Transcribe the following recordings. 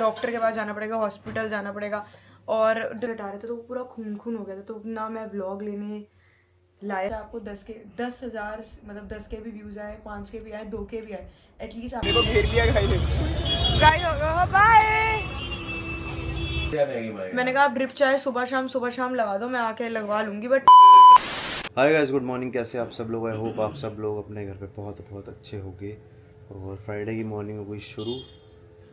Doctor के पास जाना पड़ेगा, हॉस्पिटल जाना पड़ेगा। और हटा रहे थे तो वो पूरा खून खून हो गया था, तो ना मैं व्लॉग लेने लाया। आपको 10,000 मतलब 10 के भी व्यूज आए, 5 के भी आए, 2 के भी आए, एटलीस्ट आपको घेर लिया गाइस हो बाय। मैंने कहा आप ड्रिप चाहे सुबह शाम लगा दो, मैं आके लगवा लूंगी। But hi guys, good morning. कैसे आप सब लोग? आई होप आप सब लोग अपने घर पे बहुत बहुत अच्छे होंगे। और फ्राइडे की मॉर्निंग हो गई शुरू।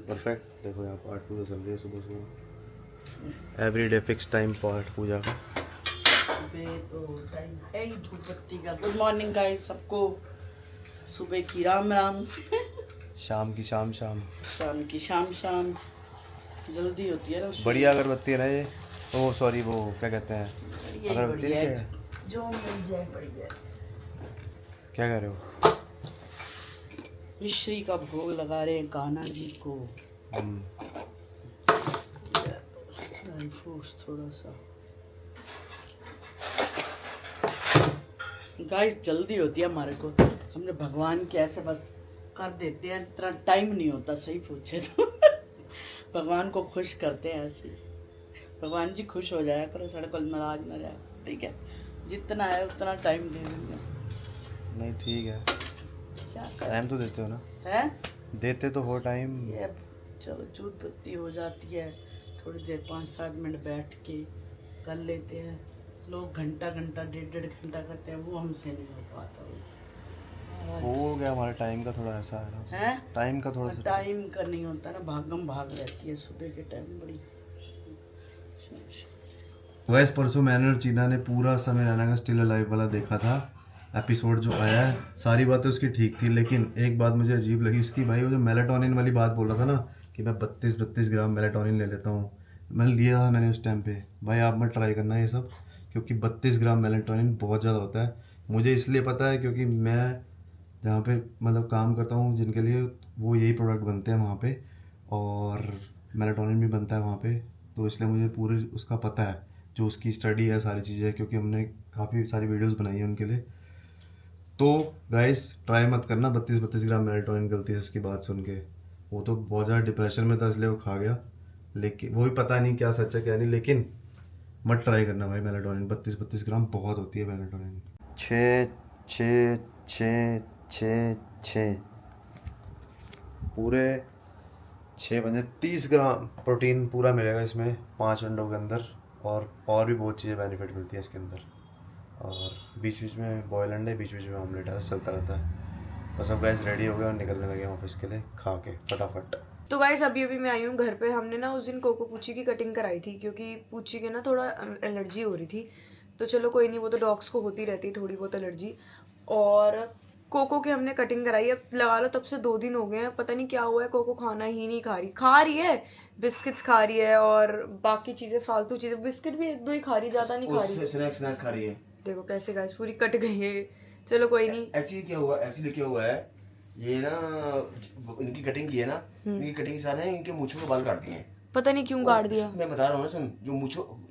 परफेक्ट। देखो यहाँ पाठ पूजा चल रही है सुबह सुबह। एवरीडे फिक्स टाइम पाठ पूजा का। तो टाइम है ही धूप बत्ती का। गुड मॉर्निंग गाइस सबको। सुबह की राम राम, शाम की शाम शाम, शाम की शाम शाम। जल्दी होती है ना। बढ़िया अगरबत्ती है ना ये। ओ सॉरी, वो क्या कहते हैं, यही अगरबत्ती बढ़िया क्या है, है? जो मिल जाए बढ़िया। क्या कह रहे हो? मिश्री का भोग लगा रहे हैं कान्हा जी को। ड्राई फ्रूट्स थोड़ा सा। गाइस जल्दी होती है हमारे को, हमने भगवान के ऐसे बस कर देते हैं, इतना टाइम नहीं होता। सही पूछे तो भगवान को खुश करते हैं ऐसे। भगवान जी खुश हो जाया करो, साढ़े को नाराज ना जाए, ठीक है? जितना है उतना टाइम दे देंगे। नहीं ठीक है, क्या कर टाइम तो देते हो ना? है? देते तो हो टाइम। ये चलो दूध बत्ती हो जाती है, थोड़ी देर 5-7 मिनट बैठ के कर लेते हैं। लोग घंटा घंटा 1.5 घंटा करते हैं, वो हमसे नहीं हो पाता। हो गया, हमारे टाइम का थोड़ा ऐसा है ना। है टाइम का थोड़ा सा टाइम का नहीं होता ना, भागम भाग रहती है सुबह के टाइम बड़ी। वैसे परसों मैंने और चीना ने पूरा समय रैना का स्टिल अलाइव वाला देखा था। एपिसोड जो आया है, सारी बातें उसकी ठीक थी, लेकिन एक बात मुझे अजीब लगी उसकी। भाई वो जो मेलाटोनिन वाली बात बोल रहा था ना कि मैं 32 ग्राम मेलाटोनिन ले लेता हूँ, मैंने लिया था मैंने उस टाइम पे। भाई आप मत ट्राई करना ये सब, क्योंकि 32 ग्राम मेलाटोनिन बहुत ज़्यादा होता है। मुझे इसलिए पता है क्योंकि मैं जहाँ पे मतलब काम करता हूँ, जिनके लिए वो यही प्रोडक्ट बनते हैं वहाँ पे, और मेलाटोनिन भी बनता है वहाँ पे, तो इसलिए मुझे पूरे उसका पता है, जो उसकी स्टडी है, सारी चीज़ें, क्योंकि हमने काफ़ी सारी वीडियोस बनाई है उनके लिए। तो गाइस ट्राई मत करना 32 ग्राम मेलाटोनिन गलती से उसकी बात सुन के। वो तो बहुत ज़्यादा डिप्रेशन में था इसलिए वो खा गया, लेकिन वो भी पता नहीं क्या सच है क्या नहीं, लेकिन मत ट्राई करना भाई मेलाटोनिन। 32 ग्राम बहुत होती है मेलाटोनिन। 6 पूरे 6 बजे 30 ग्राम प्रोटीन पूरा मिलेगा इसमें 5 अंडों के अंदर, और भी बहुत चीज़ें बेनिफिट मिलती है इसके अंदर। और बीच बीच में बॉयल अंडे, बीच बीच में ऑमलेट ऐसा चलता रहता है। बस अब गैस रेडी हो गए और निकलने लगे ऑफिस के लिए खा के फटाफट। तो गाइस अभी मैं आई हूँ घर पे। हमने ना उस दिन कोको पूची की कटिंग कराई थी, क्योंकि पूची के ना थोड़ा एलर्जी हो रही थी। तो चलो कोई नहीं, वो तो डॉग्स को होती रहती है थोड़ी बहुत एलर्जी। और कोको की हमने कटिंग कराई, अब लगा लो तब से 2 दिन हो गए हैं, पता नहीं क्या हुआ है। कोको खाना ही नहीं खा रही है, बिस्किट्स खा रही है और बाकी चीजें फालतू चीजें। बिस्किट भी 1-2 ही खा रही, ज्यादा नहीं खा रही। स्नैक्स खा रही है। देखो कैसे गाइस पूरी कट गई है। चलो कोई नहीं। एक्चुअली क्या हुआ है, ये ना इनकी कटिंग की है ना, इनकी कटिंग के साथ इनके मूंछों के बाल काट दिए हैं। पता नहीं क्यों काट दिया। मैं बता रहा हूँ ना, सुन।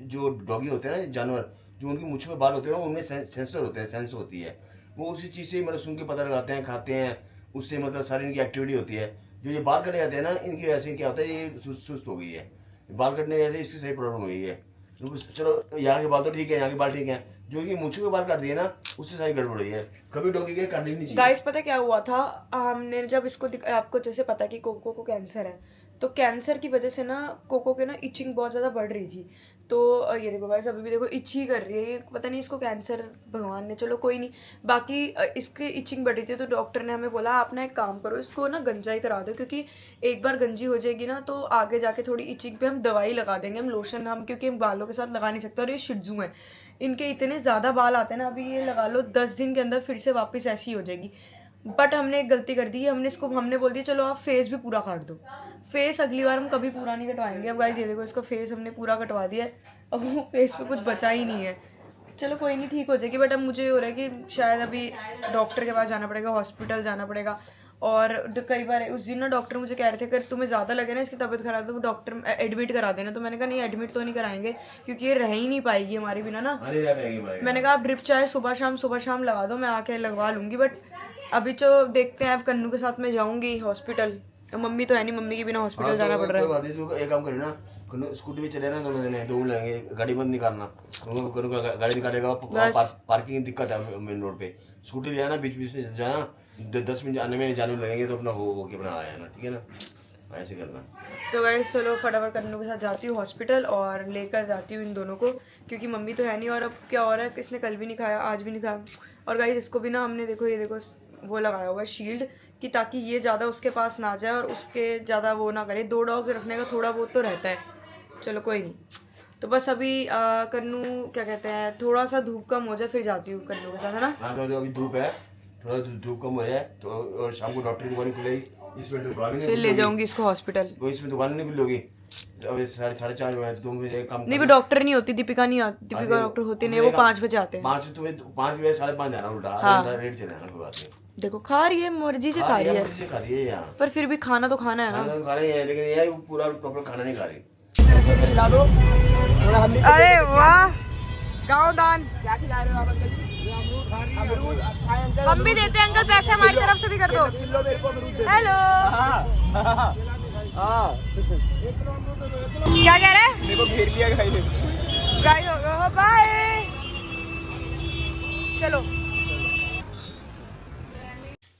जो डॉगी होते हैं ना, जानवर, जो उनकी मूंछों के बाल होते हैं उनमें सेंसर होते हैं, सेंस होती है। वो उसी चीज़ से मतलब सुन के पता लगाते हैं, खाते हैं, उससे मतलब सारी इनकी एक्टिविटी होती है। जो ये बाल कटे जाते हैं ना, इनकी वजह से क्या होता है, ये सुस्त हो गई है। बाल कटने की वजह से इसकी सही प्रॉब्लम हुई है। चलो यहाँ के बाल तो ठीक है, यहाँ के बाल ठीक है, जो ये मूंछों के बाल काट दिए ना, उससे सारी गड़बड़ हुई है। कभी डॉगी के काटनी नहीं चाहिए। गाइस पता क्या हुआ था, हमने जब इसको आपको जैसे पता है कि कोको को कैंसर है, तो कैंसर की वजह से ना कोको के ना इचिंग बहुत ज़्यादा बढ़ रही थी। तो ये देखो गाइस अभी भी देखो इची कर रही है, पता नहीं इसको कैंसर भगवान ने, चलो कोई नहीं। बाकी इसकी इचिंग बढ़ रही थी, तो डॉक्टर ने हमें बोला आप ना एक काम करो, इसको ना गंजाई करा दो, क्योंकि एक बार गंजी हो जाएगी ना तो आगे जाके थोड़ी इचिंग पे हम दवाई लगा देंगे, हम लोशन, हम क्योंकि हम बालों के साथ लगा नहीं सकते। और ये शिट्जू हैं, इनके इतने ज़्यादा बाल आते हैं ना, अभी ये लगा लो 10 दिन के अंदर फिर से वापस ऐसी हो जाएगी। बट हमने एक गलती कर दी, हमने बोल दिया चलो आप फेस भी पूरा काट दो। फेस अगली बार हम कभी पूरा नहीं कटवाएंगे। अब गाइस ये देखो इसको फेस हमने पूरा कटवा दिया है, अब वो फेस पे कुछ बचा ही नहीं है। चलो कोई नहीं, ठीक हो जाएगी। बट अब मुझे हो रहा है कि शायद अभी डॉक्टर के पास जाना पड़ेगा, हॉस्पिटल जाना पड़ेगा। और कई बार उस दिन ना डॉक्टर मुझे कह रहे थे अगर तुम्हें ज़्यादा लगे ना इसकी तबीयत खराब, तो डॉक्टर एडमिट करा देना। तो मैंने कहा नहीं, एडमिट तो नहीं कराएंगे, क्योंकि ये रह ही नहीं पाएगी हमारे बिना ना। मैंने कहा आप ड्रिप चाहे सुबह शाम लगा दो, मैं आके लगवा लूंगी। बट अभी तो देखते हैं, अब कन्नू के साथ मैं जाऊंगी हॉस्पिटल, अब मम्मी तो है नहीं, मम्मी के बिना हॉस्पिटल जाना पड़ रहा है। कोई बात नहीं, तू एक काम करे ना, स्कूटी पे चले ना दोनों जने, दो लेंगे, गाड़ी बंद नहीं करना, गाड़ी निकालेगा, पार्किंग की दिक्कत है मेन रोड पे, स्कूटी ले आना, बीच बीच में जाना, 10 मिनट आने में जाने लगेंगे तो अपना हो के अपना आया ना, ठीक है ना, ऐसे करना। तो गाइस चलो फटाफट कन्नू के साथ जाती हूँ हॉस्पिटल और लेकर जाती हूँ इन दोनों को, क्योंकि मम्मी तो है नहीं। और अब क्या हो रहा है, किसने कल भी नहीं खाया, आज भी नहीं खाया। और गाइस इसको भी ना हमने देखो, ये देखो वो लगाया हुआ है शील्ड, कि ताकि ये ज़्यादा उसके पास ना जाए और उसके ज़्यादा वो ना करे। 2 डॉग्स रखने का थोड़ा बहुत तो रहता है, चलो कोई नहीं। तो बस अभी कन्नू क्या कहते हैं, थोड़ा सा धूप कम हो जाए फिर जाती हूँ कन्नू के साथ, है ना। हाँ तो अभी धूप है, थोड़ा धूप कम हो जाए तो, और शाम को डॉक्टर की दुकान खुलेगी, इसमें दुकान फिर ले जाऊंगी इसको हॉस्पिटल। तो इसमें दुकान नहीं खुलेगी, अभी 4:30 हुए हैं, तो तुम एक काम नहीं, वो डॉक्टर नहीं होती, दीपिका नहीं आती, दीपिका डॉक्टर होती नहीं, वो 5 बजे आते हैं। 5 बजे 5:30 जाना, उल्टा रेट चले जाना, कोई बात नहीं। देखो खा रही है, मर्जी से खा रही है, मुझे खा रही है यहाँ, पर फिर भी खाना तो खाना है ना। खाना तो खाना ही है, लेकिन ये पूरा प्रॉपर खाना नहीं खा रही। अरे वाह, गाँव दान क्या खिला रहे हो आप अंकल जी? अमरूद खाए अंकल। हम भी देते हैं अंकल, पैसे हमारी तरफ से भी कर दो। किलो मेरे को अमरूद दे। हेलो, हाँ क्या कह रहे हैं? मेरे को घेर लिया गाय ने। गाइस हो गया, बाय। चलो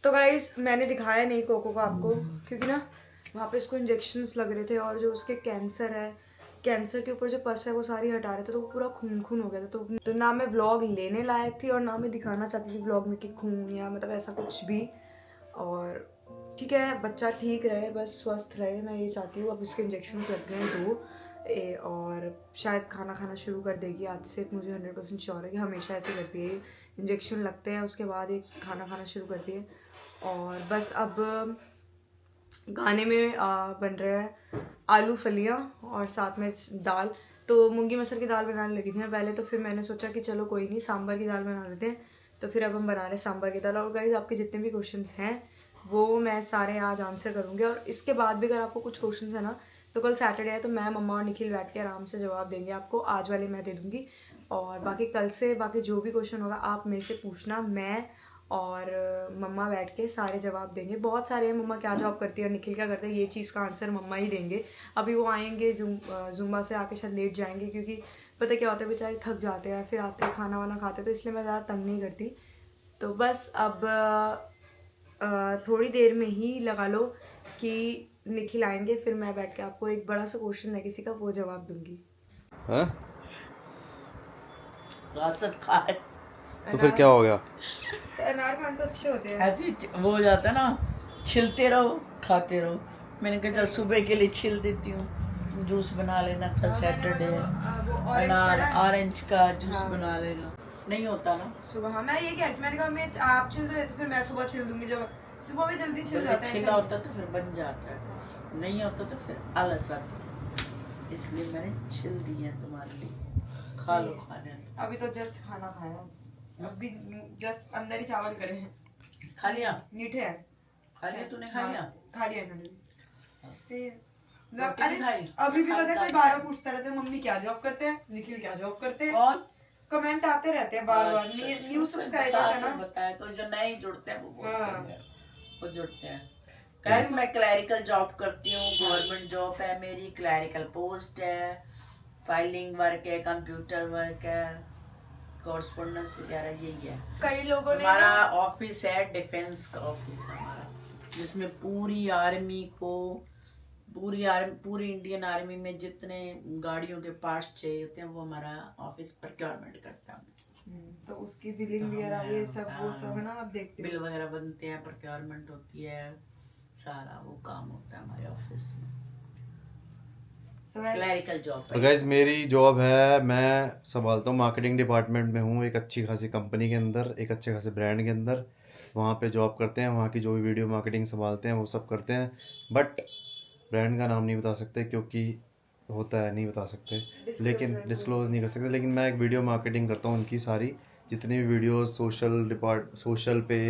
तो गाइस मैंने दिखाया नहीं कोको को आपको, क्योंकि ना वहाँ पे इसको इंजेक्शंस लग रहे थे, और जो उसके कैंसर है, कैंसर के ऊपर जो पस है वो सारी हटा रहे थे, तो वो पूरा खून खून हो गया था। तो ना मैं व्लॉग लेने लायक थी और ना मैं दिखाना चाहती थी व्लॉग में कि खून या मतलब ऐसा कुछ भी। और ठीक है, बच्चा ठीक रहे, बस स्वस्थ रहे, मैं ये चाहती हूँ। अब उसके इंजेक्शन लग गए हैं 2 और शायद खाना खाना शुरू कर देगी आज से, मुझे 100% श्योर है कि हमेशा ऐसे करती है, इंजेक्शन लगते हैं उसके बाद एक खाना खाना शुरू करती है। और बस अब गाने में बन रहे हैं आलू फलियाँ और साथ में दाल। तो मूंगी मसर की दाल बनाने लगी थी मैं पहले, तो फिर मैंने सोचा कि चलो कोई नहीं, सांभर की दाल बना लेते हैं। तो फिर अब हम बना रहे हैं सांभर की दाल। और गाइस आपके जितने भी क्वेश्चंस हैं वो मैं सारे आज आंसर करूँगी, और इसके बाद भी अगर आपको कुछ क्वेश्चंस है ना, तो कल सैटरडे है, तो मैं, मम्मा और निखिल बैठ के आराम से जवाब देंगे आपको। आज वाले मैं दे दूँगी, और बाकी कल से बाकी जो भी क्वेश्चन होगा आप मेरे से पूछना, मैं और मम्मा बैठ के सारे जवाब देंगे। बहुत सारे हैं, मम्मा क्या जॉब करती है और निखिल क्या करता है, ये चीज़ का आंसर मम्मा ही देंगे। अभी वो आएंगे जुम्बा से, आके शायद लेट जाएंगे, क्योंकि पता क्या होता है, बेचारे थक जाते हैं, फिर आते खाना वाना खाते, तो इसलिए मैं ज़्यादा तंग नहीं करती। तो बस अब थोड़ी देर में ही लगा लो कि निखिल आएंगे, फिर मैं बैठ के आपको एक बड़ा सा क्वेश्चन है किसी का, वो जवाब दूंगी। साथ खाए तो फिर क्या हो गया? अनार खान तो अच्छे होते हैं। ऐसे वो हो जाता है ना, छिलते रहो खाते रहो। मैंने कहा चल सुबह के लिए छिल देती हूँ, जूस बना लेना, कल सैटरडे है, अनार ऑरेंज का जूस बना लेना। नहीं होता ना सुबह, हाँ मैं ये कहती थी, मैंने कहा मैं आप छिल दो तो फिर मैं सुबह छिल दूंगी, जब सुबह भी जल्दी छिल जाता है। छिला होता तो फिर बन जाता है, नहीं होता तो फिर आलस आता है, इसलिए मैंने छिल दी है तुम्हारे लिए, खा लो खाने। अभी तो जस्ट खाना खाया, अभी जस्ट अंदर ही चावल करे हैं। खा लिया? मीठे हैं। खा लिया तूने? खा लिया? खा लिया मैंने। रोटी अरे नहीं खाई? अभी भी पता है, कोई बार पूछता रहता है मम्मी क्या जॉब करते हैं, निखिल क्या जॉब करते हैं, कौन? कमेंट आते रहते हैं बार बार। न्यू सब्सक्राइबर्स है ना, बताया तो, जो नए जुड़ते हैं वो बोलते हाँ। हैं, वो जुड़ते हैं। गाइस मैं क्लैरिकल जॉब करती हूँ, गवर्नमेंट जॉब है मेरी, क्लैरिकल पोस्ट है, फाइलिंग वर्क है, कंप्यूटर वर्क है, कॉरस्पॉन्डेंस वगैरह यही है। कई लोगों ने हमारा ऑफिस है, डिफेंस का ऑफिस है हमारा, जिसमें पूरी आर्मी को, पूरी इंडियन आर्मी में जितने गाड़ियों के पार्ट्स चाहिए होते हैं वो हमारा ऑफिस प्रोक्योरमेंट करता है। तो उसकी बिलिंग वगैरह ये सब वो सब है ना, आप देखते बिल वगैरह बनते हैं, प्रोक्योरमेंट होती है, सारा वो काम होता है हमारे ऑफिस में। क्लैरिकल जॉब तो गाइज मेरी जॉब है, मैं संभालता हूँ मार्केटिंग डिपार्टमेंट में हूँ, एक अच्छी खासी कंपनी के अंदर, एक अच्छे खासे ब्रांड के अंदर, वहाँ पे जॉब करते हैं, वहाँ की जो भी वीडियो मार्केटिंग संभालते हैं वो सब करते हैं। बट ब्रांड का नाम नहीं बता सकते, क्योंकि होता है नहीं बता सकते, लेकिन डिस्क्लोज नहीं कर सकते। लेकिन मैं एक वीडियो मार्केटिंग करता हूँ उनकी सारी, जितनी भी वीडियोस सोशल पे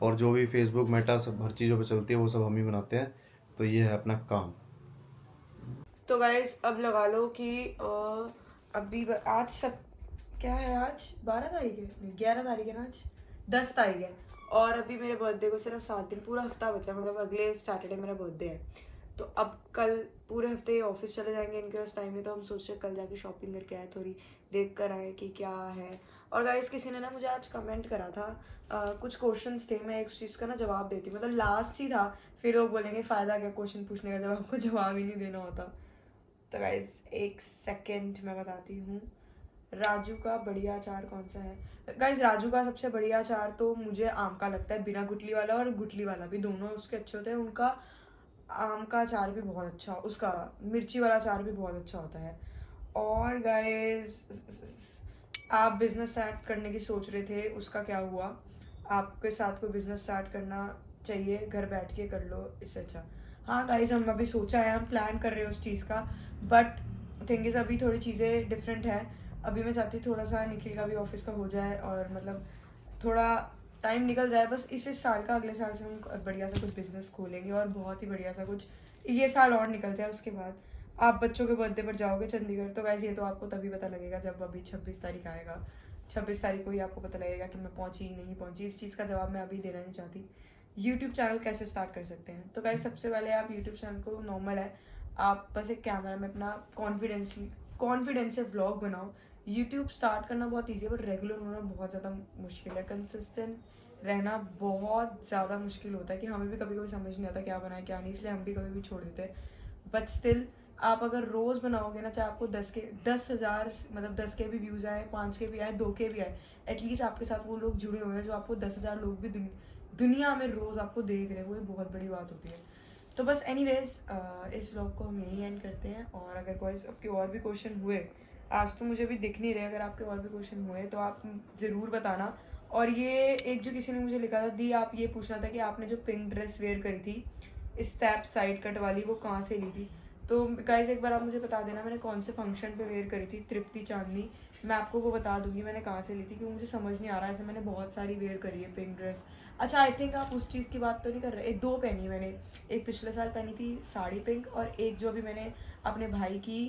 और जो भी फेसबुक मेटा सब हर चीज़ों पे चलती है वो सब हम ही बनाते हैं। तो ये है अपना काम। तो गाइस अब लगा लो कि अभी आज सब क्या है, आज 12 तारीख है, नहीं 11 तारीख है ना, आज 10 तारीख है, और अभी मेरे बर्थडे को सिर्फ 7 दिन, पूरा हफ्ता बचा है, मतलब अगले सैटरडे मेरा बर्थडे है। तो अब कल पूरे हफ्ते ऑफिस चले जाएंगे, इनके पास टाइम नहीं, तो हम सोच रहे कल जाके शॉपिंग करके आए, थोड़ी देख कर आए कि क्या है। और गाइस किसी ने ना मुझे आज कमेंट करा था, कुछ क्वेश्चंस थे, मैं एक चीज़ का ना जवाब देती हूँ, मतलब लास्ट ही था, फिर लोग बोलेंगे फ़ायदा क्या क्वेश्चन पूछने का जब आपको जवाब ही नहीं देना होता। तो गाइस एक सेकेंड मैं बताती हूँ। राजू का बढ़िया अचार कौन सा है? गाइस राजू का सबसे बढ़िया अचार तो मुझे आम का लगता है, बिना गुठली वाला और गुठली वाला भी, दोनों उसके अच्छे होते हैं। उनका आम का अचार भी बहुत अच्छा, उसका मिर्ची वाला अचार भी बहुत अच्छा होता है। और गाइस आप बिजनेस स्टार्ट करने की सोच रहे थे, उसका क्या हुआ? आपके साथ कोई बिजनेस स्टार्ट करना चाहिए, घर बैठ के कर लो, इससे अच्छा। हाँ गाइस हम अभी सोचा है, हम प्लान कर रहे हैं उस चीज़ का, बट थिंग इज़ अभी थोड़ी चीज़ें डिफरेंट है। अभी मैं चाहती हूँ थोड़ा सा निखिल का भी ऑफिस का हो जाए, और मतलब थोड़ा टाइम निकल जाए बस इस साल का, अगले साल से हम बढ़िया सा कुछ बिजनेस खोलेंगे, और बहुत ही बढ़िया सा कुछ ये साल और निकल जाए, उसके बाद आप बच्चों के बर्थडे पर जाओगे चंडीगढ़, तो गाइस ये तो आपको तभी पता लगेगा जब अभी 26 तारीख आएगा, 26 तारीख को ही आपको पता लगेगा कि मैं पहुंची नहीं पहुंची। इस चीज़ का जवाब मैं अभी देना नहीं चाहती। यूट्यूब चैनल कैसे स्टार्ट कर सकते हैं? तो गाइस सबसे पहले आप यूट्यूब चैनल को, नॉर्मल है, आप बस एक कैमरा में अपना कॉन्फिडेंस से व्लॉग बनाओ। यूट्यूब स्टार्ट करना बहुत ईजी है, बट रेगुलर होना बहुत ज़्यादा मुश्किल है, कंसिस्टेंट रहना बहुत ज़्यादा मुश्किल होता है, कि हमें भी कभी कभी समझ नहीं आता क्या बनाए क्या नहीं, इसलिए हम भी कभी भी छोड़ देते हैं। बट स्टिल आप अगर रोज़ बनाओगे ना, चाहे आपको 10,000 मतलब 10 के भी व्यूज़ आए, 5 के भी आए, 2 के भी आए, एटलीस्ट आपके साथ वो लोग जुड़े हुए हैं जो आपको 10,000 लोग भी दुनिया में रोज़ आपको देख रहे हैं, वो ही बहुत बड़ी बात होती है। तो बस एनीवेज इस व्लॉग को हम यहीं एंड करते हैं, और अगर कोई आपके और भी क्वेश्चन हुए, आज तो मुझे भी दिख नहीं रहे, अगर आपके और भी क्वेश्चन हुए तो आप ज़रूर बताना। और ये एक जो किसी ने मुझे लिखा था दी, आप ये पूछना था कि आपने जो पिंक ड्रेस वेयर करी थी स्टेप साइड कट वाली, वो कहाँ से ली थी? तो गाइस एक बार आप मुझे बता देना मैंने कौन से फंक्शन पे वेयर करी थी, तृप्ति चांदनी, मैं आपको वो बता दूंगी मैंने कहाँ से ली थी, क्योंकि मुझे समझ नहीं आ रहा है, ऐसे मैंने बहुत सारी वेयर करी है पिंक ड्रेस। अच्छा आई थिंक आप उस चीज़ की बात तो नहीं कर रहे, एक दो पहनी मैंने, एक पिछले साल पहनी थी साड़ी पिंक, और एक जो अभी मैंने अपने भाई की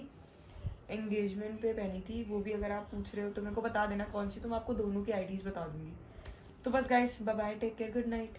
एंगेजमेंट पे पहनी थी, वो भी अगर आप पूछ रहे हो तो मेरे को बता देना कौन सी, तो मैं आपको दोनों की आईडीज़ बता दूंगी। तो बस guys bye bye, take care, good night.